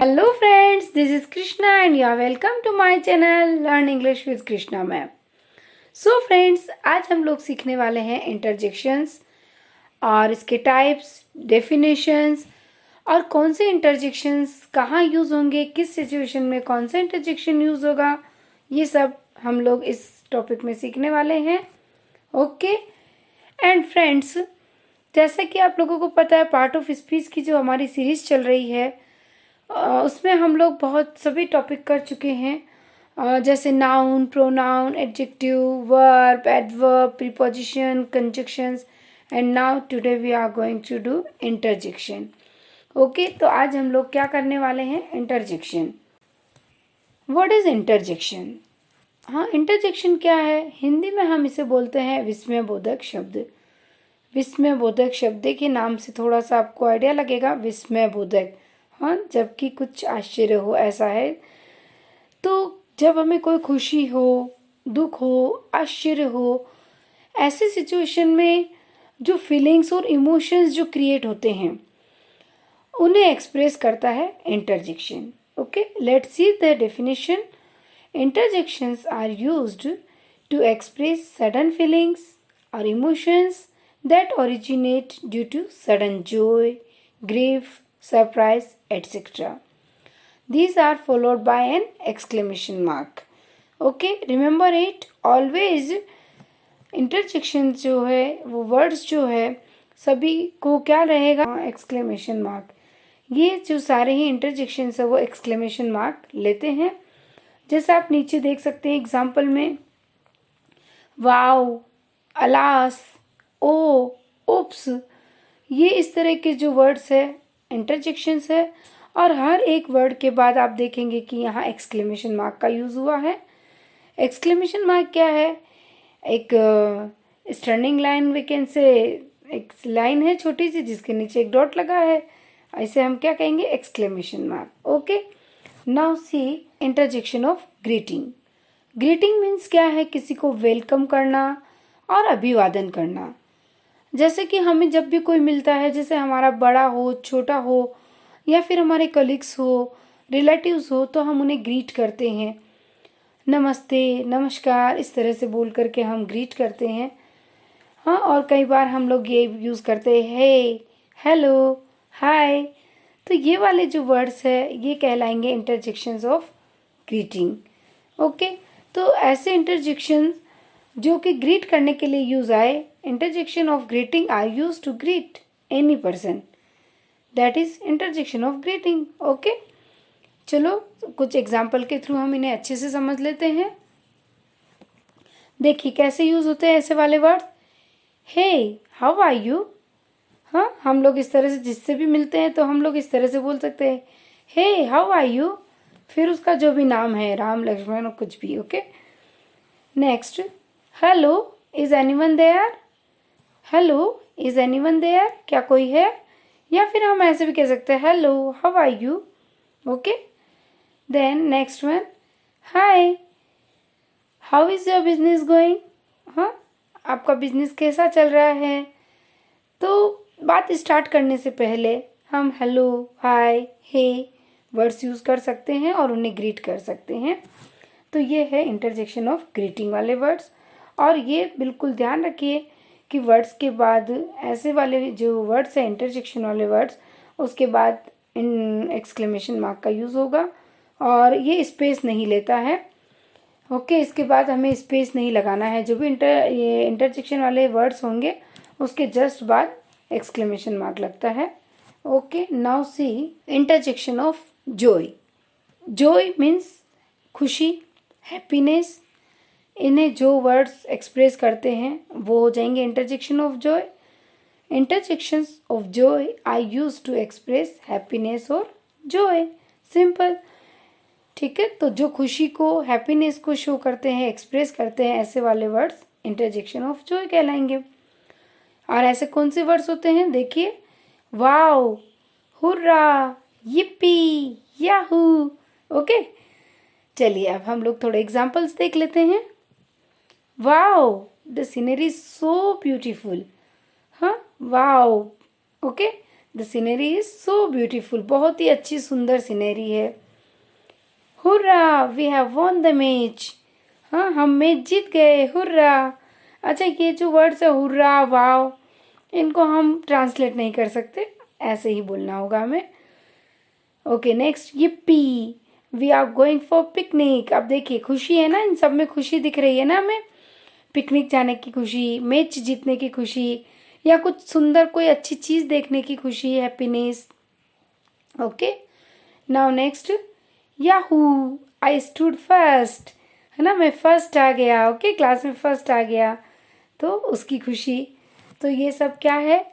Hello friends, this is Krishna and you are welcome to my channel Learn English with Krishna ma'am. So friends, आज हम लोग सीखने वाले हैं interjections और इसके टाइप्स, डेफिनेशंस और कौन से इंटरजेक्शंस कहाँ यूज़ होंगे, किस सिचुएशन में कौन सा इंटरजेक्शन यूज़ होगा, ये सब हम लोग इस टॉपिक में सीखने वाले हैं। ओके एंड फ्रेंड्स, जैसा कि आप लोगों को पता है, पार्ट ऑफ स्पीच की जो हमारी सीरीज़ चल रही है उसमें हम लोग बहुत सभी टॉपिक कर चुके हैं, जैसे noun, pronoun, adjective, verb, adverb, preposition, conjunctions and now today we are going to do interjection. Okay, तो आज हम लोग क्या करने वाले हैं? इंटरजेक्शन। What is interjection? हाँ, इंटरजेक्शन क्या है? हिंदी में हम इसे बोलते हैं विस्मयबोधक शब्द। विस्मयबोधक शब्द के नाम से थोड़ा सा आपको आइडिया लगेगा, विस्मयबोधक, हाँ, जबकि कुछ आश्चर्य हो, ऐसा है। तो जब हमें कोई खुशी हो, दुख हो, आश्चर्य हो, ऐसे सिचुएशन में जो फीलिंग्स और इमोशंस जो क्रिएट होते हैं उन्हें एक्सप्रेस करता है interjection. Okay, let's see the definition. Interjections are used to express sudden feelings और emotions that originate due to sudden joy, grief, surprise, etc. These are followed by an exclamation mark. Okay, remember it. Always interjection जो है, वो words जो है, सभी को क्या रहेगा? exclamation mark. ये जो सारे ही interjections है वो exclamation mark लेते हैं। जैसे आप नीचे देख सकते हैं एग्जाम्पल में, वाओ, अलास, ओ, उप्स, ये इस तरह के जो वर्ड्स है इंटरजेक्शंस है। और हर एक वर्ड के बाद आप देखेंगे कि यहाँ एक्सक्लेमेशन मार्क का यूज़ हुआ है। एक्सक्लेमेशन मार्क क्या है? एक stunning line, we can say, एक लाइन है छोटी सी जिसके नीचे एक डॉट लगा है, ऐसे हम क्या कहेंगे? Exclamation mark. Okay, now see interjection of greeting. Greeting means क्या है? किसी को वेलकम करना और अभिवादन करना। जैसे कि हमें जब भी कोई मिलता है, जैसे हमारा बड़ा हो, छोटा हो, या फिर हमारे कलीग्स हो, रिलेटिव्स हो, तो हम उन्हें ग्रीट करते हैं। नमस्ते, नमस्कार, इस तरह से बोल करके हम ग्रीट करते हैं। हाँ, और कई बार हम लोग ये यूज़ करते हैं, हे, हेलो, हाय। तो ये वाले जो वर्ड्स है ये कहलाएंगे इंटरजेक्शंस ऑफ ग्रीटिंग। ओके, तो ऐसे इंटरजेक्शंस जो कि ग्रीट करने के लिए यूज़ आए, interjection of greeting are used to greet any person. That is interjection of greeting. Okay? चलो कुछ एग्जाम्पल के थ्रू हम इन्हें अच्छे से समझ लेते हैं। देखिए कैसे यूज होते हैं ऐसे वाले word. Hey, how are you? हाँ, हम लोग इस तरह से जिससे भी मिलते हैं तो हम लोग इस तरह से बोल सकते हैं, हे, हाउ आर यू? फिर उसका जो भी नाम है, राम, लक्ष्मण और कुछ भी। Okay, next, hello, is anyone there? Hello, is anyone there? क्या कोई है? या फिर हम ऐसे भी कह सकते हैं, hello, how are you? Okay, then next one, hi, how is your business going? हाँ, आपका बिजनेस कैसा चल रहा है? तो बात स्टार्ट करने से पहले हम हेलो, हाय, हे वर्ड्स यूज़ कर सकते हैं और उन्हें ग्रीट कर सकते हैं। तो ये है इंटरजेक्शन ऑफ ग्रीटिंग वाले वर्ड्स। और ये बिल्कुल ध्यान रखिए कि वर्ड्स के बाद ऐसे वाले जो वर्ड्स हैं इंटरजेक्शन वाले वर्ड्स, उसके बाद एक्सक्लेमेशन मार्क का यूज़ होगा और ये स्पेस नहीं लेता है। ओके, इसके बाद हमें स्पेस नहीं लगाना है। जो भी ये इंटरजेक्शन वाले वर्ड्स होंगे उसके जस्ट बाद एक्सक्लेमेशन मार्क लगता है। Okay, now see interjection of joy. Joy means खुशी, हैप्पीनेस। इन्हें जो वर्ड्स एक्सप्रेस करते हैं वो हो जाएंगे interjection of joy. Interjections of joy are use to express happiness और जॉय। सिंपल, ठीक है। तो जो खुशी को, हैप्पीनेस को शो करते हैं, एक्सप्रेस करते हैं, ऐसे वाले वर्ड्स इंटरजेक्शन ऑफ जॉय कहलाएंगे। और ऐसे कौन से वर्ड्स होते हैं? देखिए, wow, hurrah, yippee, yahoo. Okay, चलिए अब हम लोग थोड़े एग्जाम्पल्स देख लेते हैं। Wow, the scenery is so beautiful. हाँ, wow. Okay, the scenery is so beautiful, बहुत ही अच्छी सुंदर सीनरी है। Hurrah we have won the match, हाँ हम मैच जीत गए, हुर्रा। अच्छा ये जो वर्ड्स है हुर्रा वाव, इनको हम ट्रांसलेट नहीं कर सकते, ऐसे ही बोलना होगा हमें। Okay next yippee, we are going for picnic. अब देखिए खुशी है ना, इन सब में खुशी दिख रही है ना हमें, पिकनिक जाने की खुशी, मैच जीतने की खुशी, या कुछ सुंदर कोई अच्छी चीज़ देखने की खुशी, happiness. Okay now next Yahoo, I stood first, है ना, मैं फर्स्ट आ गया, ओके क्लास में फर्स्ट आ गया, तो उसकी खुशी। तो ये सब क्या है,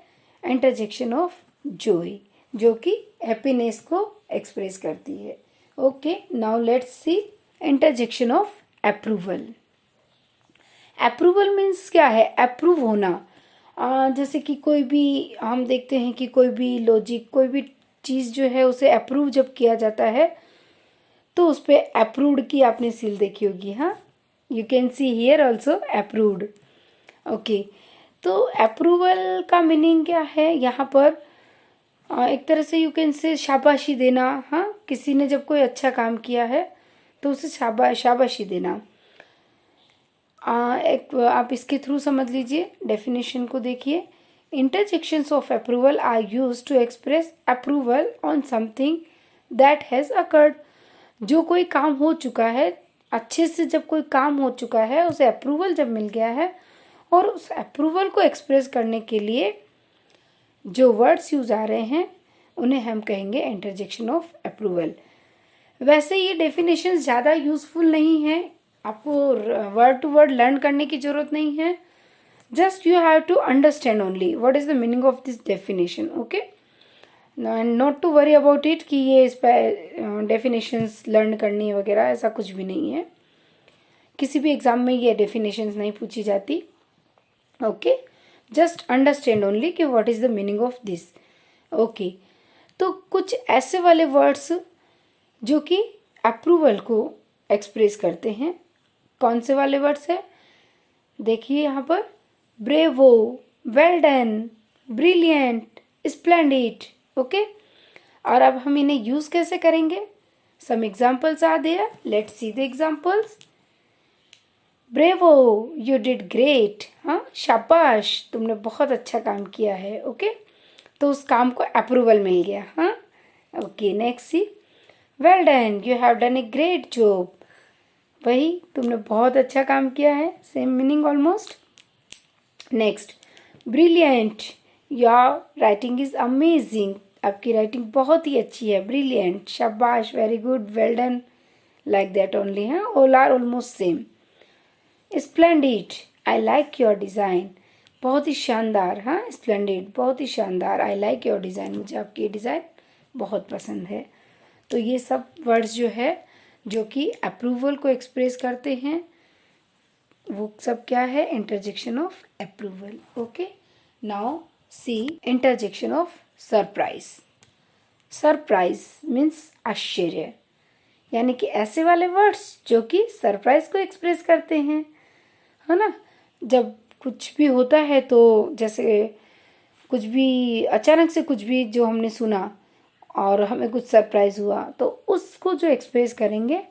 इंटरजेक्शन ऑफ जॉय, जो कि हैप्पीनेस को एक्सप्रेस करती है। Okay now let's see interjection of approval. Approval means क्या है, अप्रूव होना। जैसे कि कोई भी हम देखते हैं कि कोई भी लॉजिक, कोई भी चीज़ जो है उसे अप्रूव जब किया जाता है तो उस पर अप्रूव्ड की आपने सील देखी होगी, हाँ, you can see here also approved. Okay तो अप्रूवल का मीनिंग क्या है यहाँ पर, एक तरह से यू कैन से शाबाशी देना, हाँ, किसी ने जब कोई अच्छा काम किया है तो उसे शाबाशी देना। एक आप इसके थ्रू समझ लीजिए, डेफिनेशन को देखिए। Interjections of approval are used to express approval on something that has occurred. जो कोई काम हो चुका है, अच्छे से जब कोई काम हो चुका है, उसे अप्रूवल जब मिल गया है, और उस अप्रूवल को एक्सप्रेस करने के लिए जो वर्ड्स यूज आ रहे हैं उन्हें हम कहेंगे इंटरजेक्शन ऑफ अप्रूवल। वैसे ये डेफिनेशंस ज़्यादा यूज़फुल नहीं है, आपको वर्ड टू वर्ड लर्न करने की ज़रूरत नहीं है, just you have to understand only what is the meaning of this definition. Okay not to worry about it कि ये इस पर डेफिनेशंस लर्न करनी वगैरह, ऐसा कुछ भी नहीं है, किसी भी एग्ज़ाम में ये डेफिनेशंस नहीं पूछी जाती। ओके जस्ट अंडरस्टैंड ओनली कि what is the meaning of this. Okay तो कुछ ऐसे वाले वर्ड्स जो कि अप्रूवल को एक्सप्रेस करते हैं, कौन से वाले वर्ड्स है, देखिए यहाँ पर, bravo, well done, brilliant, splendid. Okay और अब हम इन्हें यूज़ कैसे करेंगे, some examples are there, let's see the examples. Bravo you did great, हाँ शाबाश तुमने बहुत अच्छा काम किया है। ओके तो उस काम को अप्रूवल मिल गया, हाँ। Okay next C, well done you have done a great job, वही तुमने बहुत अच्छा काम किया है, same meaning almost. Next brilliant, your writing is amazing, आपकी राइटिंग बहुत ही अच्छी है, ब्रिलियंट, शाबाश, very good, well done, like that only, हाँ, all are almost same. Splendid, I like your design, बहुत ही शानदार, हाँ, स्प्लेंडिड बहुत ही शानदार, आई लाइक योर डिज़ाइन, मुझे आपकी डिज़ाइन बहुत पसंद है। तो ये सब वर्ड्स जो है जो कि अप्रूवल को एक्सप्रेस करते हैं, वो सब क्या है, interjection of approval. Okay now see interjection of surprise. Surprise means आश्चर्य, यानी कि ऐसे वाले वर्ड्स जो कि सरप्राइज को एक्सप्रेस करते हैं, है ना। जब कुछ भी होता है तो जैसे कुछ भी अचानक से कुछ भी जो हमने सुना और हमें कुछ सरप्राइज हुआ, तो उसको जो एक्सप्रेस करेंगे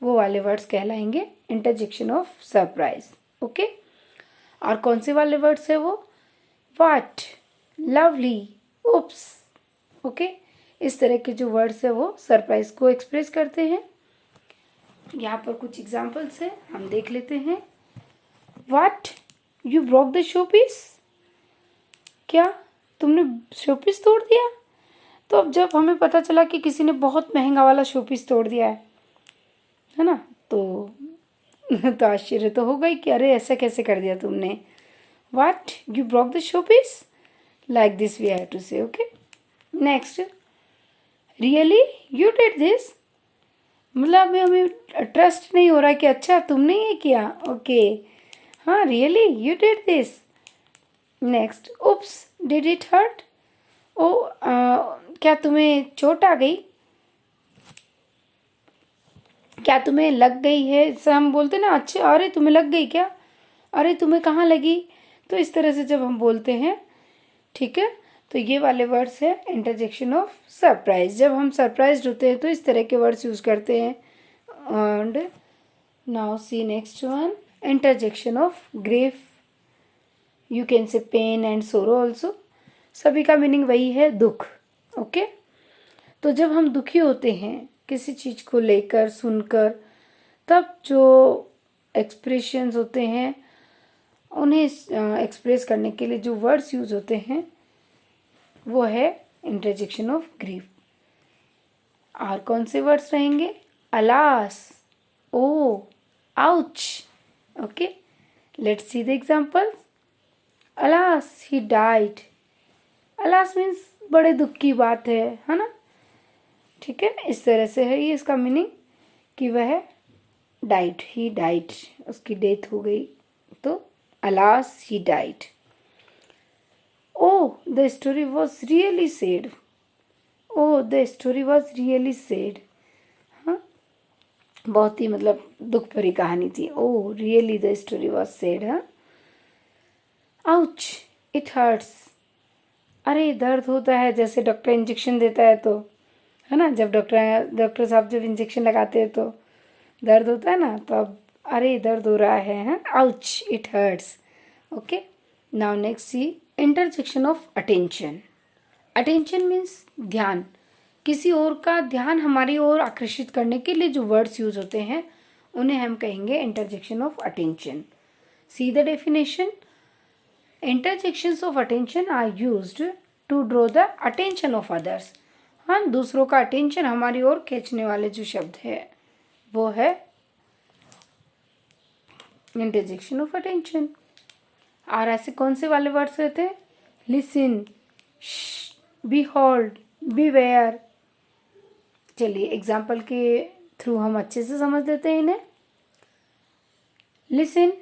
वो वाले वर्ड्स कहलाएंगे इंटरजेक्शन ऑफ सरप्राइज। ओके और कौन से वाले वर्ड्स है वो, वाट, लवली, उप्स। ओके इस तरह के जो वर्ड्स है वो सरप्राइज को एक्सप्रेस करते हैं। यहाँ पर कुछ एग्जाम्पल्स हैं, हम देख लेते हैं। वाट यू ब्रोक द शोपीस, क्या तुमने शोपीस तोड़ दिया। तो अब जब हमें पता चला कि किसी ने बहुत महंगा वाला शोपीस तोड़ दिया है ना, तो आश्चर्य तो हो गई कि अरे ऐसा कैसे कर दिया तुमने। What you broke the showpiece, like this we have to say. Okay next, really you did this, मतलब अभी हमें ट्रस्ट नहीं हो रहा कि अच्छा तुमने ये किया। ओके हाँ, really you did this. Next, oops, did it hurt, ओ क्या तुम्हें चोट आ गई, क्या तुम्हें लग गई है, जैसे हम बोलते ना, अच्छा अरे तुम्हें लग गई क्या, अरे तुम्हें कहाँ लगी। तो इस तरह से जब हम बोलते हैं, ठीक है, तो ये वाले वर्ड्स है इंटरजेक्शन ऑफ सरप्राइज। जब हम सरप्राइज्ड होते हैं तो इस तरह के वर्ड्स यूज़ करते हैं। And now see next one, interjection of grief, you can say pain and sorrow also. सभी का मीनिंग वही है, दुख। ओके, तो जब हम दुखी होते हैं किसी चीज़ को लेकर, सुनकर, तब जो एक्सप्रेशंस होते हैं उन्हें एक्सप्रेस करने के लिए जो वर्ड्स यूज होते हैं वो है इंटरजेक्शन ऑफ ग्रीफ। और कौन से वर्ड्स रहेंगे? Alas, oh, ouch. Okay, let's see the examples. Alas he died. Alas means बड़े दुख की बात है ना। ठीक है, इस तरह से है ये इसका मीनिंग कि वह डाइड, ही डाइड, उसकी डेथ हो गई, तो alas he died. Oh, the story was really sad. Oh, the story was really sad. हाँ, बहुत ही मतलब दुख भरी कहानी थी। Oh, really the story was sad. हाँ, ouch, it hurts. अरे दर्द होता है, जैसे डॉक्टर इंजेक्शन देता है तो, है ना, जब डॉक्टर साहब जब इंजेक्शन लगाते हैं तो दर्द होता है ना, तो अब अरे दर्द हो रहा है। हाँ, ouch, it hurts. Okay, now next see interjection of attention. Attention means ध्यान, किसी और का ध्यान हमारी ओर आकर्षित करने के लिए जो वर्ड्स यूज होते हैं उन्हें हम कहेंगे interjection of attention. See the definition. Interjections of attention are used to draw the attention of others. हाँ, दूसरों का अटेंशन हमारी ओर खींचने वाले जो शब्द है वो है इंटरजेक्शन ऑफ अटेंशन। और ऐसे कौन से वाले वर्ड्स रहते हैं? Listen, behold, beware. चलिए एग्जाम्पल के थ्रू हम अच्छे से समझ लेते हैं इन्हें। Listen,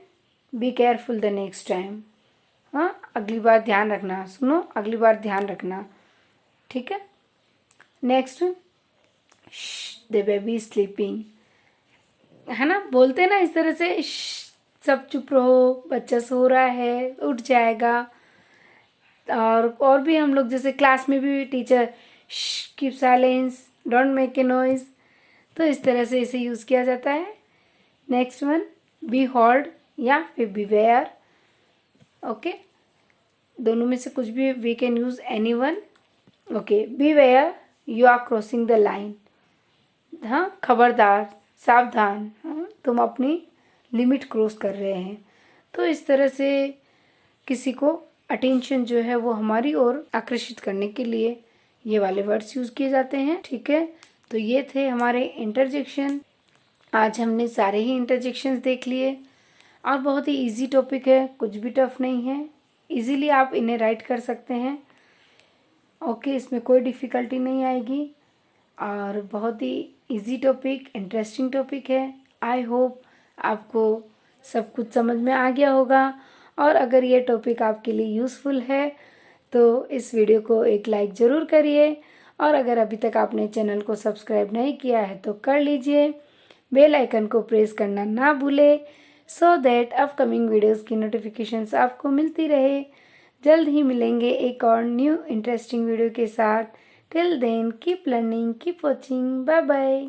be careful the next time. हाँ, अगली बार ध्यान रखना, सुनो, अगली बार ध्यान रखना। ठीक है, नेक्स्ट, द बेबी स्लीपिंग, है ना, बोलते हैं ना इस तरह से, सब चुप रहो, बच्चा सो रहा है, उठ जाएगा। और भी हम लोग जैसे क्लास में भी teacher keep silence, don't make a noise, तो इस तरह से इसे यूज़ किया जाता है। नेक्स्ट वन, बी हॉल्ड या फिर बीवेयर। ओके, दोनों में से कुछ भी, we can use any one. Okay, beware, you are crossing the line. हाँ, खबरदार, सावधान, हाँ, तुम अपनी लिमिट क्रॉस कर रहे हैं। तो इस तरह से किसी को अटेंशन जो है वो हमारी ओर आकर्षित करने के लिए ये वाले वर्ड्स यूज़ किए जाते हैं। ठीक है, तो ये थे हमारे इंटरजेक्शन। आज हमने सारे ही इंटरजेक्शंस देख लिए और बहुत ही इजी टॉपिक है, कुछ भी टफ नहीं है, इजीली आप इन्हें राइट कर सकते हैं। ओके, इसमें कोई डिफ़िकल्टी नहीं आएगी और बहुत ही इजी टॉपिक, इंटरेस्टिंग टॉपिक है। आई होप आपको सब कुछ समझ में आ गया होगा और अगर ये टॉपिक आपके लिए यूज़फुल है तो इस वीडियो को एक लाइक ज़रूर करिए और अगर अभी तक आपने चैनल को सब्सक्राइब नहीं किया है तो कर लीजिए। बेल आइकन को प्रेस करना ना भूलें सो दैट अपकमिंग वीडियोस की नोटिफिकेशंस आपको मिलती रहे। जल्द ही मिलेंगे एक और न्यू इंटरेस्टिंग वीडियो के साथ। Till then keep learning, keep watching, bye bye.